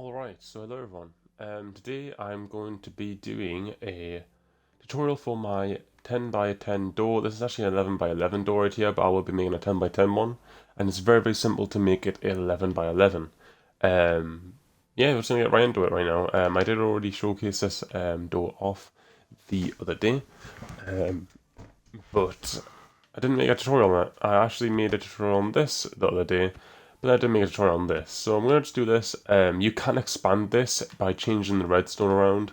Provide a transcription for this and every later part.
Alright, so hello everyone. Today I'm going to be doing a tutorial for my 10 by 10 door. This is actually an 11 by 11 door right here, but I will be making a 10 by 10 one. And it's very, very simple to make it 11 by 11. Yeah, we're just going to get right into it right now. I did already showcase this door off the other day, but I didn't make a tutorial on it. I actually made a tutorial on this the other day, but I didn't make a tutorial on this. So I'm going to just do this. You can expand this by changing the redstone around.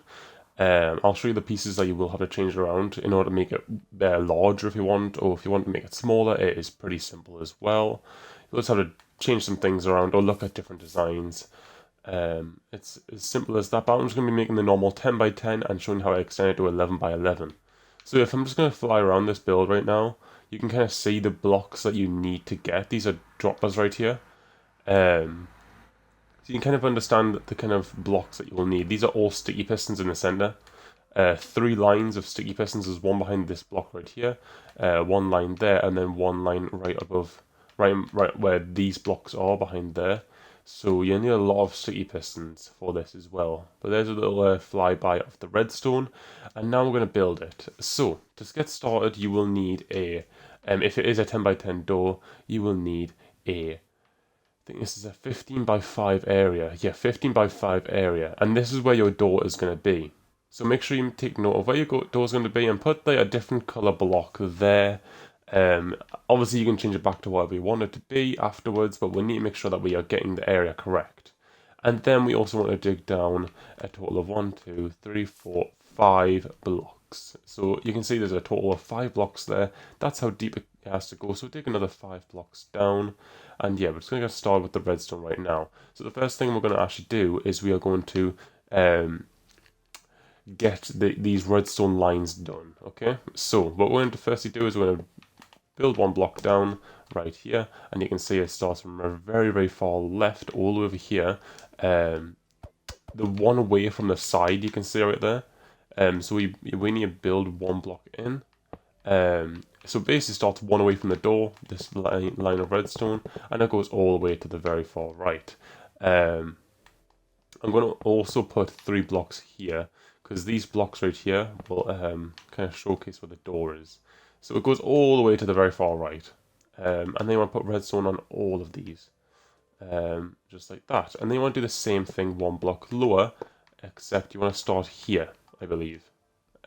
I'll show you the pieces that you will have to change around in order to make it larger if you want, or if you want to make it smaller, it is pretty simple as well. You'll just have to change some things around or look at different designs. It's as simple as that, but I'm just going to be making the normal 10 by 10 and showing how I extend it to 11 by 11. So if I'm just going to fly around this build right now, you can kind of see the blocks that you need to get. These are droppers right here. So you can kind of understand the kind of blocks that you will need. These are all sticky pistons in the center. 3 lines of sticky pistons. There's one behind this block right here, 1 line there, and then 1 line right above, right where these blocks are behind there. So you need a lot of sticky pistons for this as well. But there's a little flyby of the redstone, and now we're going to build it. So to get started, you will need a, if it is a 10 by 10 door, you will need a, I think this is a 15 by 5 area. Yeah, 15 by 5 area, and this is where your door is going to be. So make sure you take note of where your door is going to be and put a different color block there. Obviously you can change it back to whatever you want it to be afterwards, but we need to make sure that we are getting the area correct. And then we also want to dig down a total of 1, 2, 3, 4, 5 blocks. So you can see there's a total of 5 blocks there. That's how deep it has to go. So dig another 5 blocks down. And yeah, we're just going to get started with the redstone right now. So the first thing we're going to actually do is we are going to get these redstone lines done. Okay, so what we're going to firstly do is we're going to build 1 block down right here, and you can see it starts from very, very far left all the way over here. The one away from the side you can see right there. So we need to build 1 block in. So basically starts 1 away from the door, this line of redstone, and it goes all the way to the very far right. I'm going to also put 3 blocks here, because these blocks right here will kind of showcase where the door is. So it goes all the way to the very far right. And then you want to put redstone on all of these. Just like that. And then you want to do the same thing 1 block lower, except you want to start here, I believe.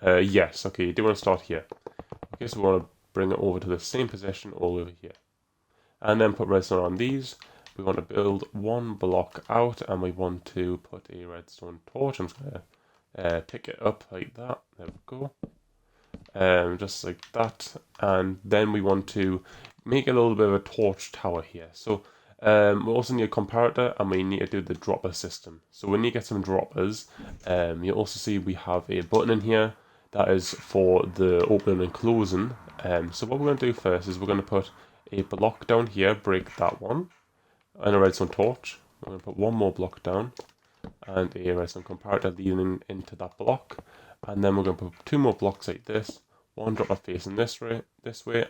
Yes, okay, you do want to start here. Okay, so we want to bring it over to the same position all over here. And then put redstone on these. We want to build 1 block out, and we want to put a redstone torch. I'm just going to pick it up like that. There we go. Just like that. And then we want to make a little bit of a torch tower here. So we also need a comparator, and we need to do the dropper system. So we need to get some droppers. You'll also see we have a button in here that is for the opening and closing. So what we're going to do first is we're going to put a block down here, break that one, and a redstone torch. We're going to put 1 more block down and a redstone comparator leading into that block, and then we're going to put 2 more blocks like this, 1 dropper facing this way,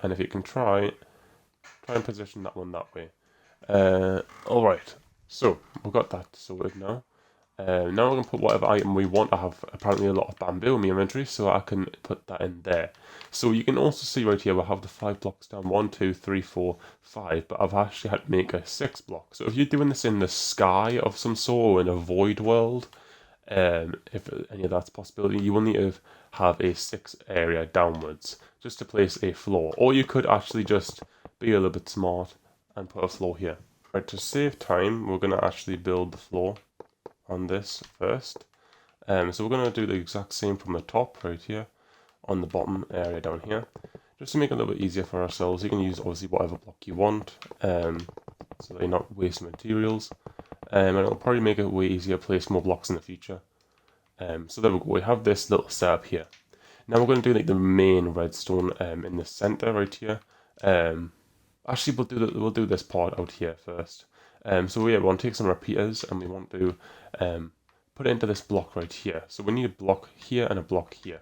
and if you can try and position that one that way. Alright, so we've got that sorted now. Now we're going to put whatever item we want. I have apparently a lot of bamboo in my inventory, so I can put that in there. So you can also see right here, we'll have the 5 blocks down, 1, 2, 3, 4, 5, but I've actually had to make a 6 block. So if you're doing this in the sky of some sort, or in a void world, if any of that's a possibility, you will need to have a 6 area downwards, just to place a floor. Or you could actually just be a little bit smart and put a floor here. Right, to save time, we're going to actually build the floor on this first. So we're going to do the exact same from the top right here on the bottom area down here, just to make it a little bit easier for ourselves. You can use obviously whatever block you want, so that you're not wasting materials, and it'll probably make it way easier to place more blocks in the future. So there we go, we have this little setup here. Now we're going to do like the main redstone in the center right here. Actually we'll do this part out here first. So we want to take some repeaters, and we want to put it into this block right here. So we need a block here and a block here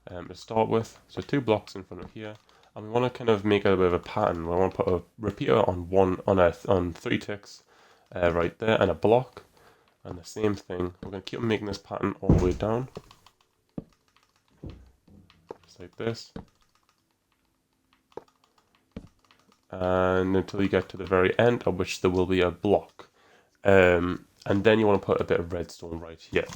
to start with. So 2 blocks in front of here, and we want to kind of make a bit of a pattern. We want to put a repeater on 3 ticks right there, and a block, And the same thing, we're going to keep on making this pattern all the way down. Just like this. And until you get to the very end, of which there will be a block. And then you want to put a bit of redstone right here.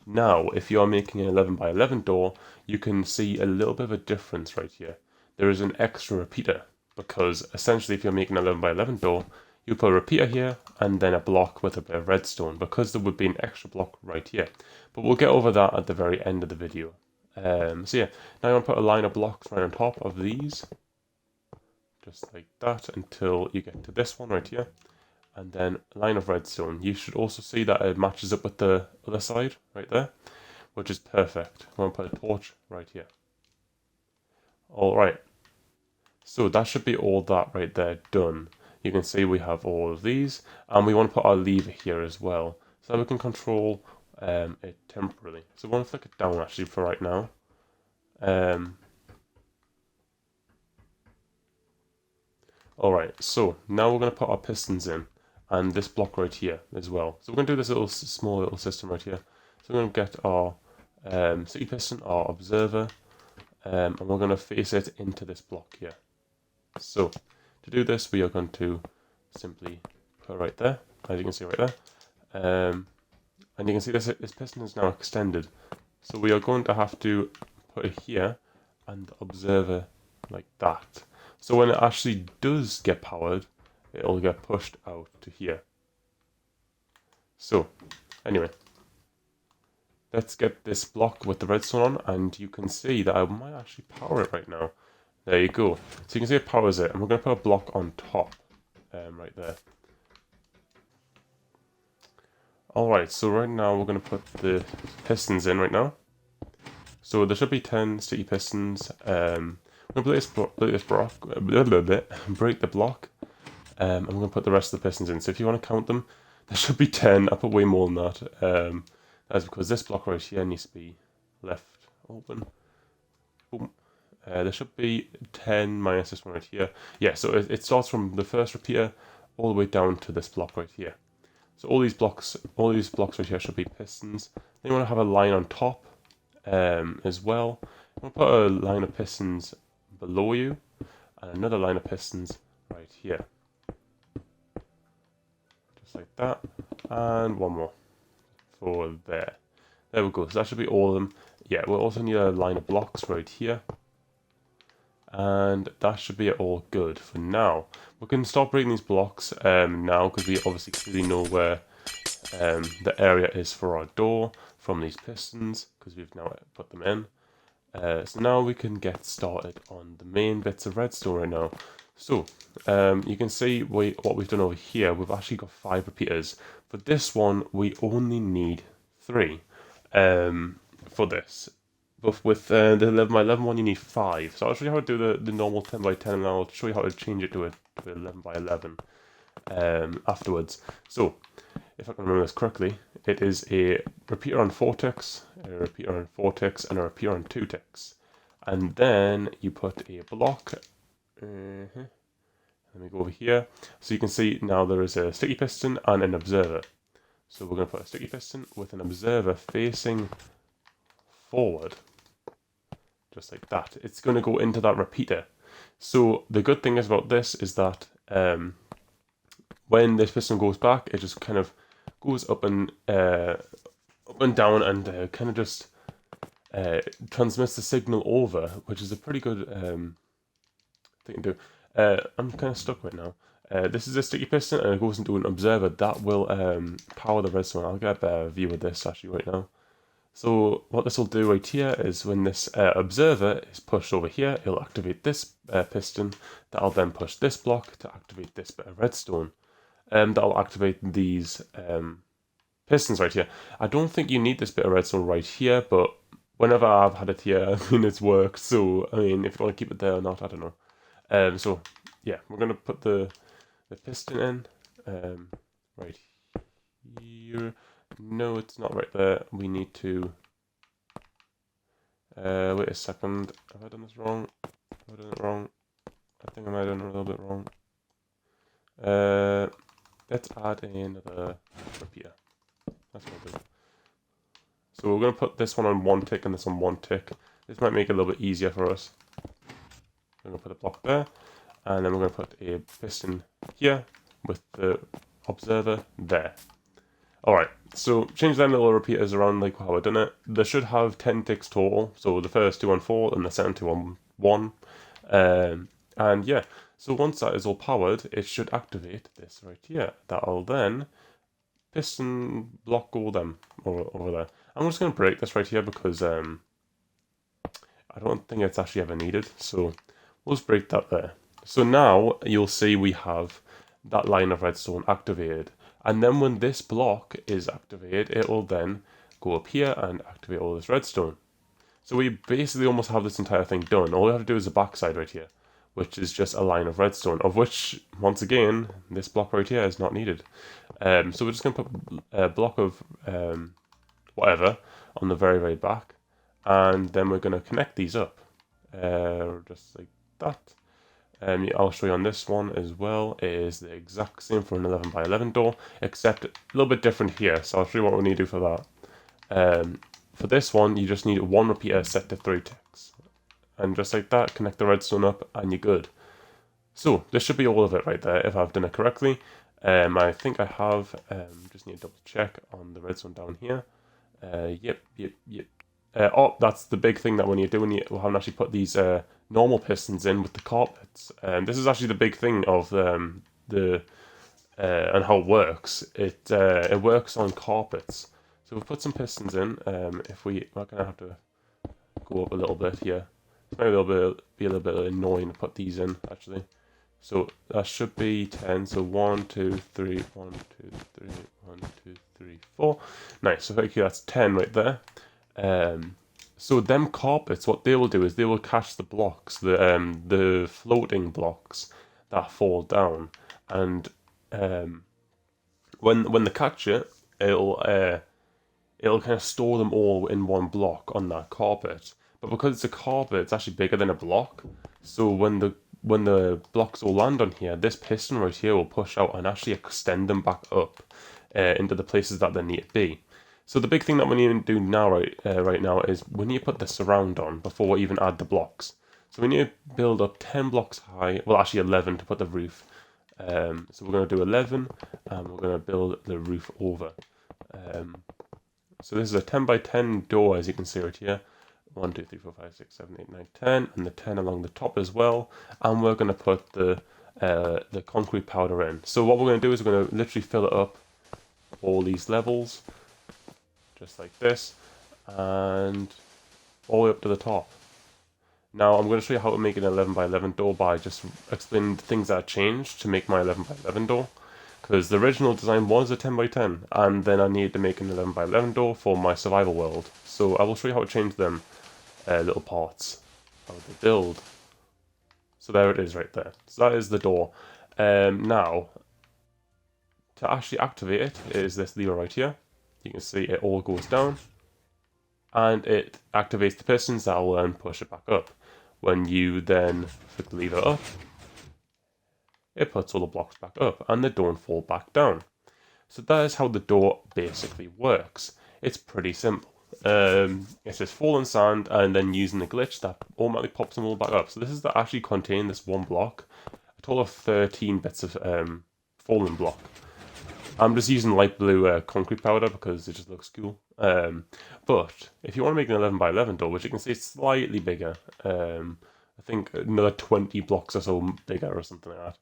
Now, if you are making an 11 by 11 door, you can see a little bit of a difference right here. There is an extra repeater, because essentially if you're making an 11 by 11 door, you put a repeater here and then a block with a bit of redstone, because there would be an extra block right here. But we'll get over that at the very end of the video. So yeah, now you want to put a line of blocks right on top of these, just like that, until you get to this one right here. And then a line of redstone. You should also see that it matches up with the other side right there, which is perfect. I'm going to put a torch right here. Alright, so that should be all that right there done. You can see we have all of these, and we want to put our lever here as well, so that we can control it temporarily. So we want to flick it down actually for right now. Alright, so now we're going to put our pistons in, and this block right here as well. So we're going to do this little small little system right here. So we're going to get our city piston, our observer, and we're going to face it into this block here. So to do this, we are going to simply put right there, as you can see right there, and you can see this piston is now extended. So we are going to have to put it here and the observer like that. So when it actually does get powered, it'll get pushed out to here. So anyway, let's get this block with the redstone on, and you can see that I might actually power it right now. There you go. So you can see it powers it, and we're going to put a block on top, right there. Alright, so right now we're going to put the pistons in right now. So there should be 10 sticky pistons. I'm going to break the block, and we're going to put the rest of the pistons in. So if you want to count them, there should be 10. I put way more than that. That's because this block right here needs to be left open. Boom. There should be 10 minus this one right here. Yeah, so it starts from the first repeater all the way down to this block right here. So all these blocks right here should be pistons. Then you want to have a line on top as well. I'm going to put a line of pistons below you and another line of pistons right here. Just like that. And one more for there. There we go. So that should be all of them. Yeah, we'll also need a line of blocks right here. And that should be all good for now. We can start breaking these blocks now, because we obviously clearly know where the area is for our door from these pistons, because we've now put them in. So now we can get started on the main bits of redstone right now. So you can see what we've done over here. We've actually got 5 repeaters. For this one, we only need 3 for this. But with the 11 by 11 one, you need 5. So I'll show you how to do the normal 10 by 10, and I'll show you how to change it to 11 by 11 afterwards. So, if I can remember this correctly, it is a repeater on 4 ticks, a repeater on 4 ticks, and a repeater on 2 ticks. And then you put a block. Let me go over here. So you can see now there is a sticky piston and an observer. So we're going to put a sticky piston with an observer facing forward. Just like that. It's going to go into that repeater. So the good thing is about this is that when this piston goes back, it just kind of goes up and down, and kind of just transmits the signal over, which is a pretty good thing to do. I'm kind of stuck right now. This is a sticky piston, and it goes into an observer that will power the redstone. I'll get a better view of this actually right now. So what this will do right here is when this observer is pushed over here, it'll activate this piston. That'll then push this block to activate this bit of redstone. That'll activate these pistons right here. I don't think you need this bit of redstone right here, but whenever I've had it here, I mean, it's worked. So, I mean, if you want to keep it there or not, I don't know. So, yeah, we're going to put the piston in right here. No, it's not right there. We need to... wait a second. Have I done this wrong? Have I done it wrong? I think I might have done it a little bit wrong. Let's add another repeater. That's all good. So we're going to put this one on 1 tick and this on 1 tick. This might make it a little bit easier for us. We're going to put a block there, and then we're going to put a piston here with the observer there. Alright, so change them little repeaters around like how I've done it. They should have 10 ticks total, so the first 2 on 4 and the second 2 on 1. And yeah, so once that is all powered, it should activate this right here. That'll then piston block all them over there. I'm just going to break this right here because I don't think it's actually ever needed, so we'll just break that there. So now you'll see we have that line of redstone activated. And then when this block is activated, it will then go up here and activate all this redstone. So we basically almost have this entire thing done. All we have to do is the backside right here, which is just a line of redstone, of which, once again, this block right here is not needed. So we're just going to put a block of whatever on the very, very back, and then we're going to connect these up, just like that. I'll show you on this one as well. It is the exact same for an 11 by 11 door, except a little bit different here. So I'll show you what we need to do for that. For this one, you just need 1 repeater set to 3 ticks. And just like that, connect the redstone up and you're good. So this should be all of it right there if I've done it correctly. I think I have, just need to double check on the redstone down here. Yep. Oh, that's the big thing that when you're doing it, we haven't actually put these normal pistons in with the carpets. This is actually the big thing of and how it works. It works on carpets. So we've put some pistons in. We're gonna have to go up a little bit here. It's maybe be a little bit annoying to put these in actually. So that should be 10. So 1, 2, 3, 1, 2, 3, 1, 2, 3, 4. Nice. So okay, that's 10 right there. So them carpets, what they will do is they will catch the blocks, the floating blocks that fall down, and when they catch it, it'll kind of store them all in one block on that carpet. But because it's a carpet, it's actually bigger than a block. So when the blocks all land on here, this piston right here will push out and actually extend them back up into the places that they need to be. So the big thing that we need to do now, right now, is we need to put the surround on before we even add the blocks. So we need to build up 10 blocks high, well actually 11 to put the roof. So we're going to do 11, and we're going to build the roof over. So this is a 10 by 10 door, as you can see right here. 1, 2, 3, 4, 5, 6, 7, 8, 9, 10, and the 10 along the top as well. And we're going to put the concrete powder in. So what we're going to do is we're going to literally fill it up all these levels, just like this, and all the way up to the top. Now I'm going to show you how to make an 11 by 11 door by just explaining the things that I changed to make my 11 by 11 door. Because the original design was a 10 by 10, and then I needed to make an 11 by 11 door for my survival world. So I will show you how to change them little parts of the build. So there it is right there. So that is the door. Now, to actually activate it is this lever right here. You can see it all goes down, and it activates the pistons that will then push it back up. When you then flick the lever up, it puts all the blocks back up, and they don't fall back down. So that is how the door basically works. It's pretty simple. It's just fallen sand, and then using the glitch that automatically pops them all back up. So this is to actually contain this one block, a total of 13 bits of fallen block. I'm just using light blue concrete powder because it just looks cool. But if you want to make an 11 by 11 door, which you can see is slightly bigger, I think another 20 blocks or so bigger or something like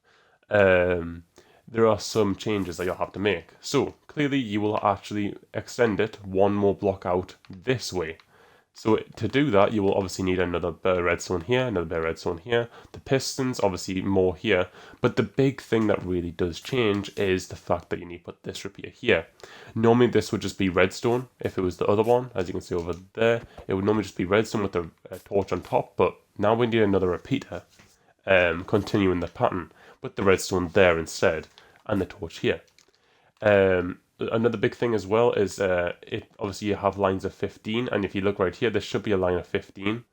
that, there are some changes that you'll have to make. So clearly you will actually extend it one more block out this way. So to do that, you will obviously need another bit of redstone here, another bit of redstone here. The pistons, obviously more here. But the big thing that really does change is the fact that you need to put this repeater here. Normally this would just be redstone if it was the other one. As you can see over there, it would normally just be redstone with the torch on top. But now we need another repeater, continuing the pattern, with the redstone there instead, and the torch here. Another big thing as well is obviously you have lines of 15, and if you look right here, there should be a line of 15.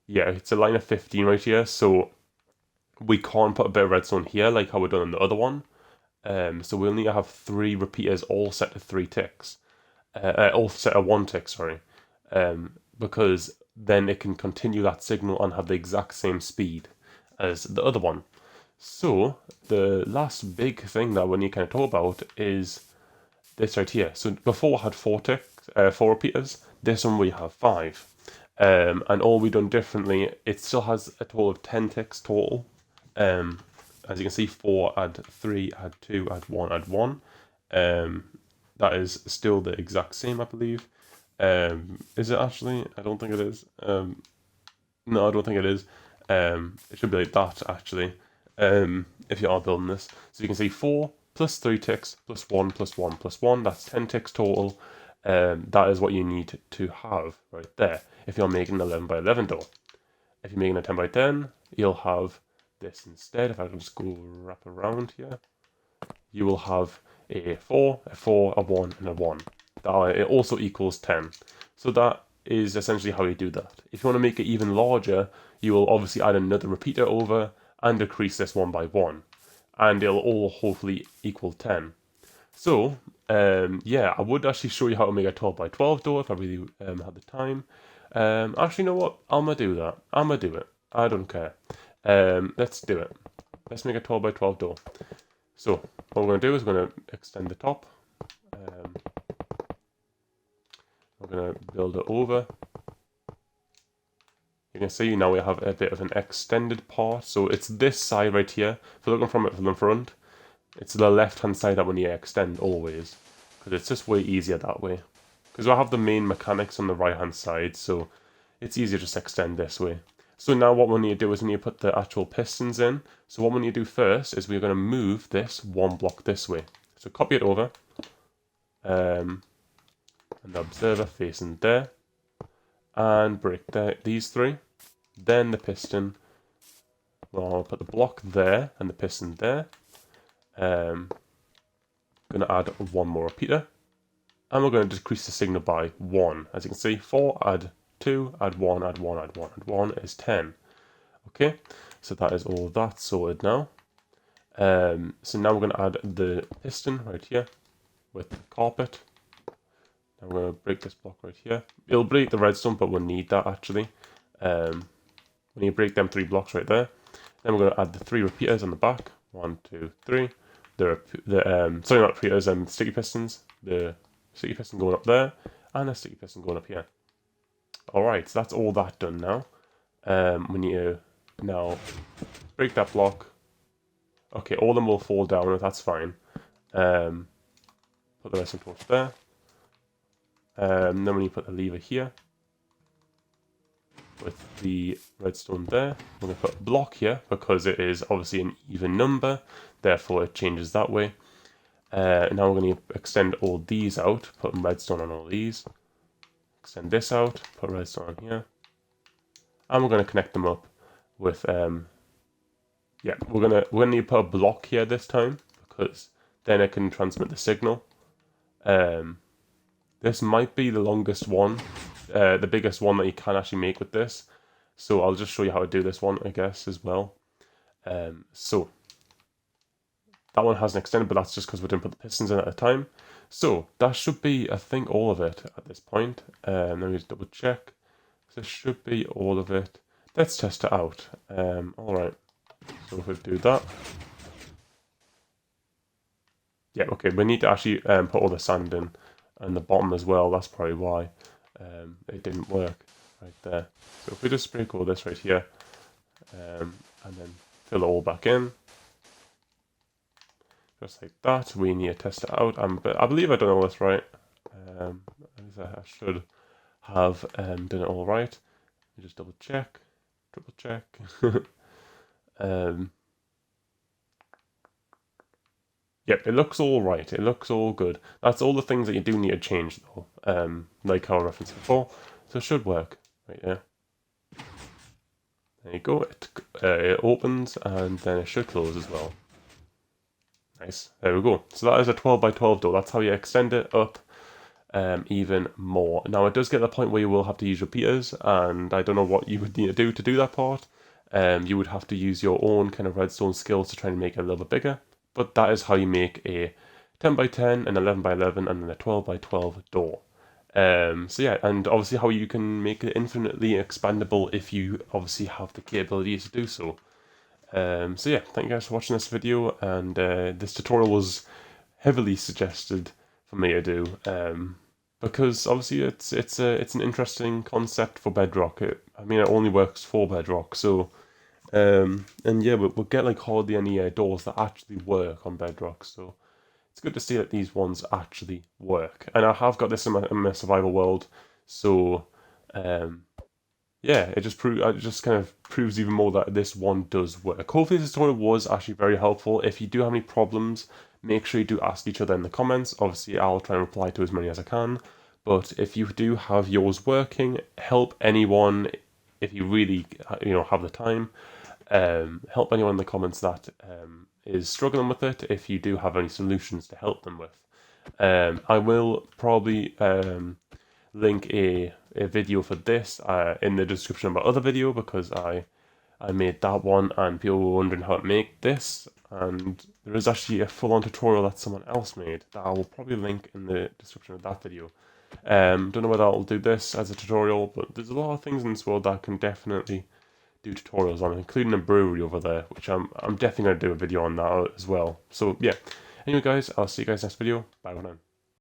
Yeah, it's a line of 15 right here, so we can't put a bit of redstone here like how we're done on the other one. So we'll need to have 3 repeaters all set to 3 ticks. offset a 1 tick, sorry, because then it can continue that signal and have the exact same speed as the other one. So the last big thing that we need to kind of talk about is this right here. So before I had 4 ticks, 4 repeaters. This one we have 5. And all we've done differently, it still has a total of 10 ticks total. As you can see, 4, add 3, add 2, add 1, add 1. That is still the exact same, I believe. Is it actually? I don't think it is. No, I don't think it is. It should be like that, actually, if you are building this. So you can see 4 plus 3 ticks plus 1 plus 1 plus 1. That's 10 ticks total. That is what you need to have right there if you're making an 11 by 11 door. If you're making a 10 by 10, you'll have this instead. If I can just go wrap around here, you will have a 4, a 1, and a 1. It also equals 10. So that is essentially how you do that. If you want to make it even larger, you will obviously add another repeater over and decrease this 1 by 1. And it'll all hopefully equal 10. So, yeah, I would actually show you how to make a 12 by 12 door if I really had the time. Actually, you know what? I'm going to do that. I'm going to do it. I don't care. Let's do it. Let's make a 12 by 12 door. So, what we're going to do is we're going to extend the top. We're going to build it over. You can see now we have a bit of an extended part. So it's this side right here. If you're looking from it from the front, it's the left-hand side that we need to extend always. Because it's just way easier that way. Because we'll have the main mechanics on the right-hand side, so it's easier to just extend this way. So now what we need to do is we need to put the actual pistons in. So what we need to do first is we're going to move this 1 block this way. So copy it over. And the observer facing there. And break these 3. Then the piston. Well, I'll put the block there and the piston there. Going to add 1 more repeater. And we're going to decrease the signal by 1. As you can see, 4, add 2, add 1, add 1, add 1, add 1 is 10. Okay, so that is all that sorted now. So now we're going to add the piston right here with the carpet. Now we're going to break this block right here. It'll break the redstone, but we'll need that actually. When you break them 3 blocks right there, then we're going to add the 3 repeaters on the back. 1, 2, 3. Sorry, not repeaters, sticky pistons. The sticky piston going up there, and a sticky piston going up here. Alright, so that's all that done now. We need to now break that block. Okay, all of them will fall down, that's fine. Put the redstone torch there. Then we need to put the lever here. With the redstone there. We're going to put a block here because it is obviously an even number, therefore it changes that way. Now we're going to extend all these out, put redstone on all these. Extend this out, put redstone on here. And we're going to connect them up with, yeah, we're going to need to put a block here this time because then it can transmit the signal. This might be the longest one, the biggest one that you can actually make with this. So I'll just show you how to do this one, I guess, as well. So that one hasn't extended, but that's just because we didn't put the pistons in at the time. So that should be, I think, all of it at this point. Let me just double check. This should be all of it. Let's test it out. Alright, so if we do that. Yeah, okay, we need to actually put all the sand in and the bottom as well. That's probably why it didn't work right there. So if we just break all this right here and then fill it all back in. Just like that. We need to test it out. But I believe I've done all this right. I should have done it all right. Let me just double check. Triple check. Yep, it looks all right. It looks all good. That's all the things that you do need to change though. Like how I referenced before. So it should work. Right there. There you go. It opens and then it should close as well. Nice. There we go. So that is a 12 by 12 door. That's how you extend it up even more. Now it does get to the point where you will have to use repeaters, and I don't know what you would need to do that part. You would have to use your own kind of redstone skills to try and make it a little bit bigger. But that is how you make a 10 by 10, an 11 by 11, and then a 12 by 12 door. So yeah, and obviously how you can make it infinitely expandable if you obviously have the capability to do so. So yeah, thank you guys for watching this video, and this tutorial was heavily suggested for me to do, because obviously it's an interesting concept for Bedrock. I mean, it only works for Bedrock, so and yeah, we'll get like hardly any doors that actually work on Bedrock, so it's good to see that these ones actually work. And I have got this in my survival world, so yeah, it just kind of proves even more that this one does work. Hopefully this tutorial was actually very helpful. If you do have any problems, make sure you do ask each other in the comments. Obviously, I'll try and reply to as many as I can. But if you do have yours working, help anyone if you really have the time. Help anyone in the comments that is struggling with it if you do have any solutions to help them with. I will probably link a video for this in the description of my other video, because I made that one and people were wondering how to make this, and there is actually a full-on tutorial that someone else made that I will probably link in the description of that video. Don't know whether I'll do this as a tutorial, but there's a lot of things in this world that I can definitely do tutorials on, including a brewery over there, which I'm definitely going to do a video on that as well. So yeah, anyway guys, I'll see you guys next video. Bye for now.